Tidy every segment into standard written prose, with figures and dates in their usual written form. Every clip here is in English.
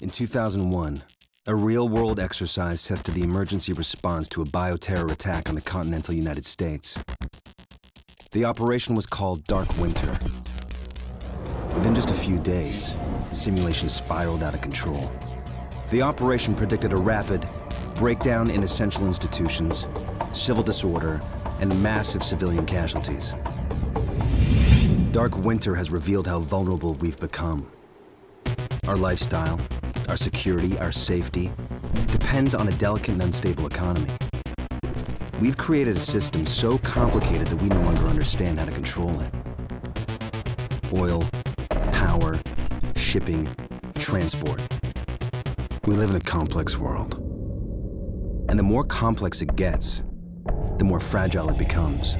In 2001, a real-world exercise tested the emergency response to a bioterror attack on the continental United States. The operation was called Dark Winter. Within just a few days, the simulation spiraled out of control. The operation predicted a rapid breakdown in essential institutions, civil disorder, and massive civilian casualties. Dark Winter has revealed how vulnerable we've become. Our lifestyle, our security, our safety depends on a delicate and unstable economy. We've created a system so complicated that we no longer understand how to control it. Oil, power, shipping, transport. We live in a complex world. And the more complex it gets, the more fragile it becomes.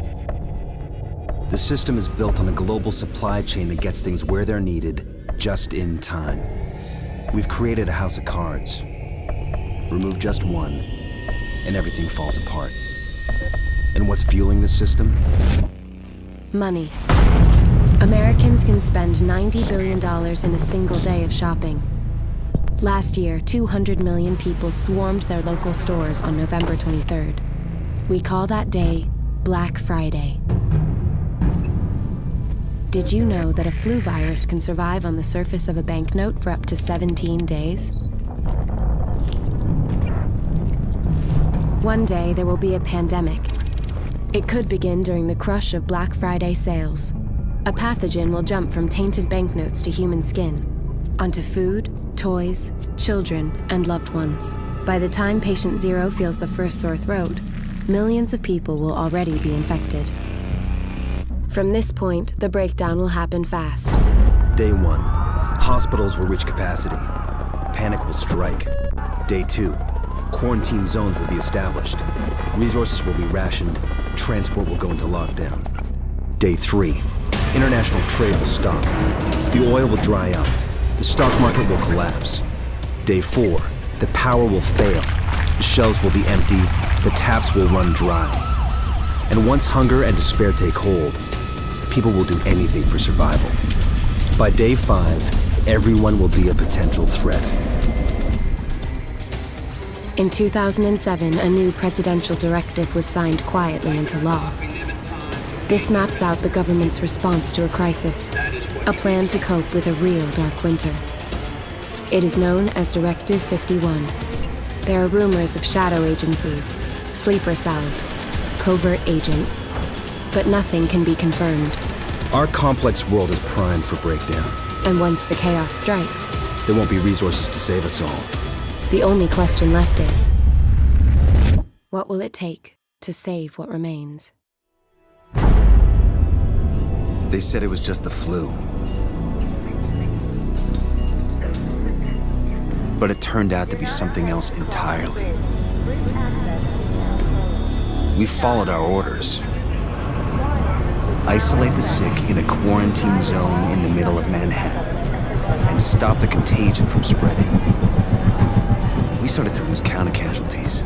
The system is built on a global supply chain that gets things where they're needed, just in time. We've created a house of cards. Remove just one, and everything falls apart. And what's fueling the system? Money. Americans can spend $90 billion in a single day of shopping. Last year, 200 million people swarmed their local stores on November 23rd. We call that day Black Friday. Did you know that a flu virus can survive on the surface of a banknote for up to 17 days? One day, there will be a pandemic. It could begin during the crush of Black Friday sales. A pathogen will jump from tainted banknotes to human skin, onto food, toys, children, and loved ones. By the time patient zero feels the first sore throat, millions of people will already be infected. From this point, the breakdown will happen fast. Day 1, hospitals will reach capacity. Panic will strike. Day 2, quarantine zones will be established. Resources will be rationed. Transport will go into lockdown. Day 3, international trade will stop. The oil will dry up. The stock market will collapse. Day 4, the power will fail. The shelves will be empty. The taps will run dry. And once hunger and despair take hold, people will do anything for survival. By day 5, everyone will be a potential threat. In 2007, a new presidential directive was signed quietly into law. This maps out the government's response to a crisis, a plan to cope with a real dark winter. It is known as Directive 51. There are rumors of shadow agencies, sleeper cells, covert agents, but nothing can be confirmed. Our complex world is primed for breakdown. And once the chaos strikes, there won't be resources to save us all. The only question left is, what will it take to save what remains? They said it was just the flu. But it turned out to be something else entirely. We followed our orders. Isolate the sick in a quarantine zone in the middle of Manhattan and stop the contagion from spreading. We started to lose count of casualties.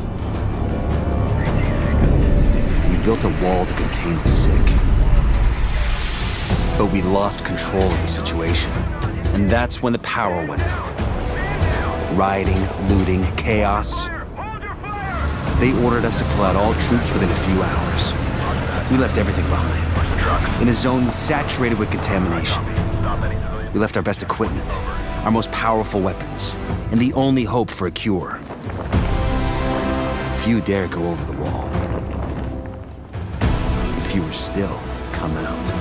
We built a wall to contain the sick. But we lost control of the situation. And that's when the power went out. Rioting, looting, chaos. They ordered us to pull out all troops within a few hours. We left everything behind, in a zone saturated with contamination. We left our best equipment, our most powerful weapons, and the only hope for a cure. Few dare go over the wall. Fewer still come out.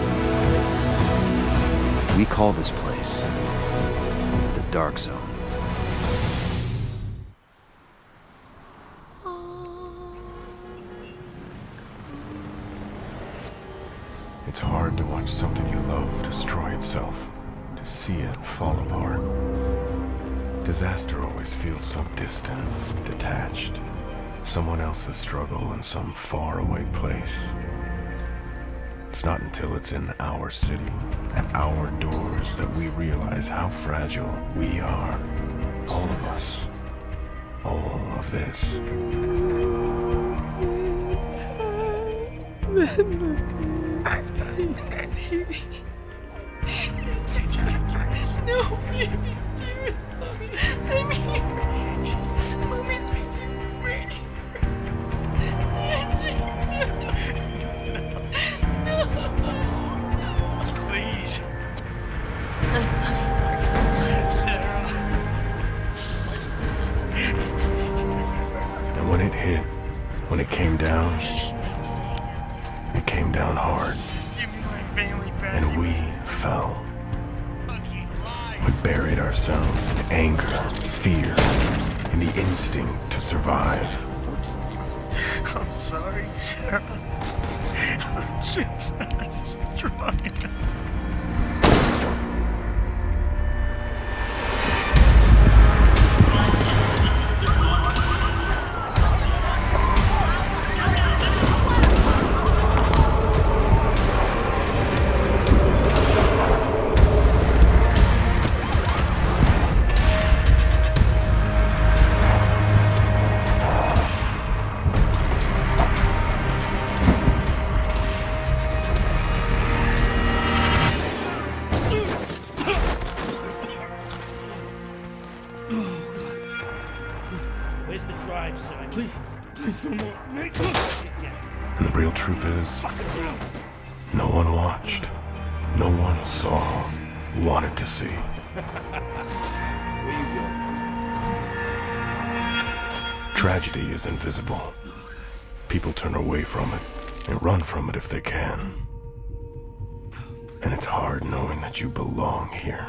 We call this place the Dark Zone. It's hard to watch something you love destroy itself, to see it fall apart. Disaster always feels so distant, detached. Someone else's struggle in some faraway place. It's not until it's in our city, at our doors, that we realize how fragile we are. All of us. All of this. No, baby, Steven. When it came down hard. And we fell. We buried ourselves in anger, fear, and the instinct to survive. I'm sorry, Sarah. I'm just not strong enough. And the real truth is, no one watched, no one saw, wanted to see. Tragedy is invisible. People turn away from it and run from it if they can. And it's hard knowing that you belong here,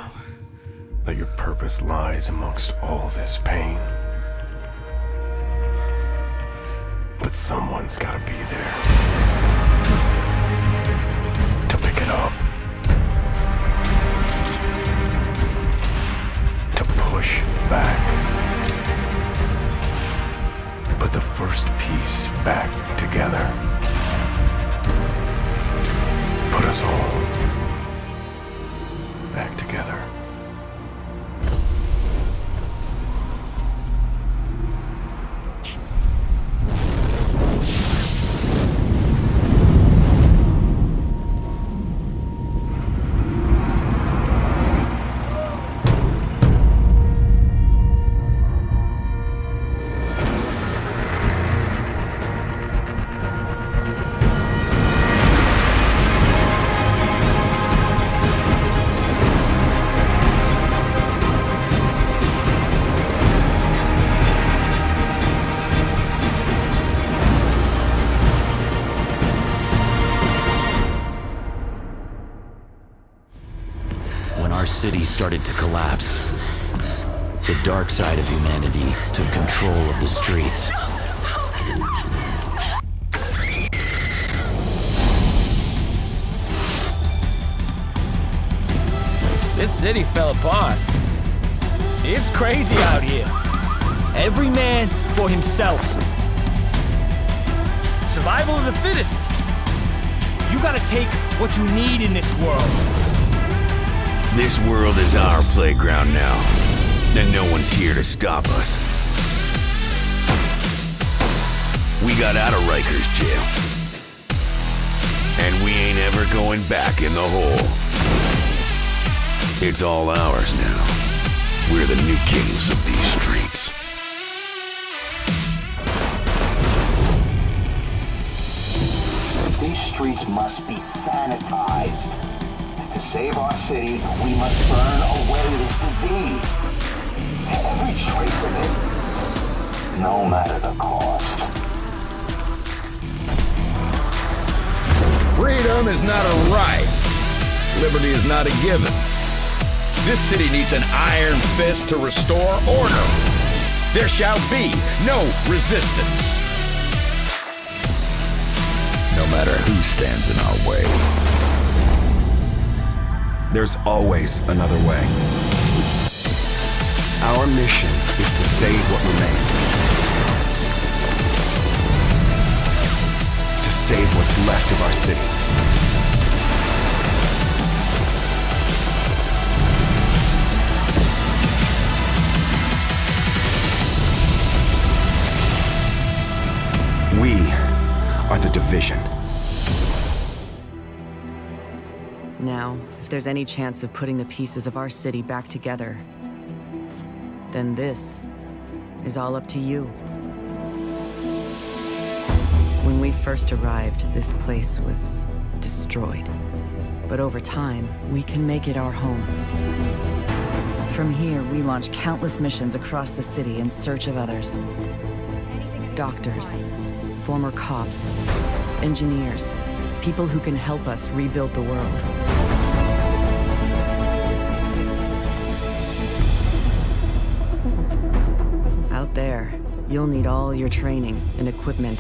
that your purpose lies amongst all this pain. But someone's gotta be there to pick it up, to push back, put the first piece back together, put us all back together. Our city started to collapse. The dark side of humanity took control of the streets. This city fell apart. It's crazy out here. Every man for himself. Survival of the fittest. You gotta take what you need in this world. This world is our playground now, and no one's here to stop us. We got out of Rikers jail, and we ain't ever going back in the hole. It's all ours now. We're the new kings of these streets. These streets must be sanitized. To save our city, we must burn away this disease. Every trace of it, no matter the cost. Freedom is not a right. Liberty is not a given. This city needs an iron fist to restore order. There shall be no resistance. No matter who stands in our way. There's always another way. Our mission is to save what remains. To save what's left of our city. We are the Division. Now, if there's any chance of putting the pieces of our city back together, then this is all up to you. When we first arrived, this place was destroyed. But over time, we can make it our home. From here, we launch countless missions across the city in search of others. Doctors, former cops, engineers, people who can help us rebuild the world. Out there, you'll need all your training and equipment.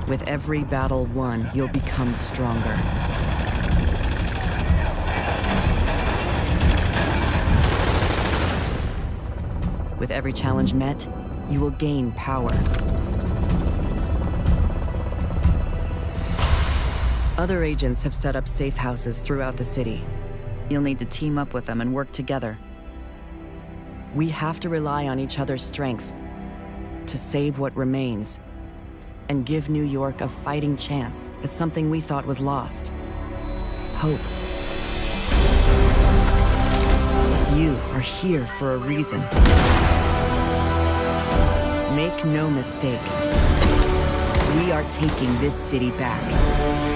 With every battle won, you'll become stronger. With every challenge met, you will gain power. Other agents have set up safe houses throughout the city. You'll need to team up with them and work together. We have to rely on each other's strengths to save what remains and give New York a fighting chance at something we thought was lost. Hope. You are here for a reason. Make no mistake, we are taking this city back.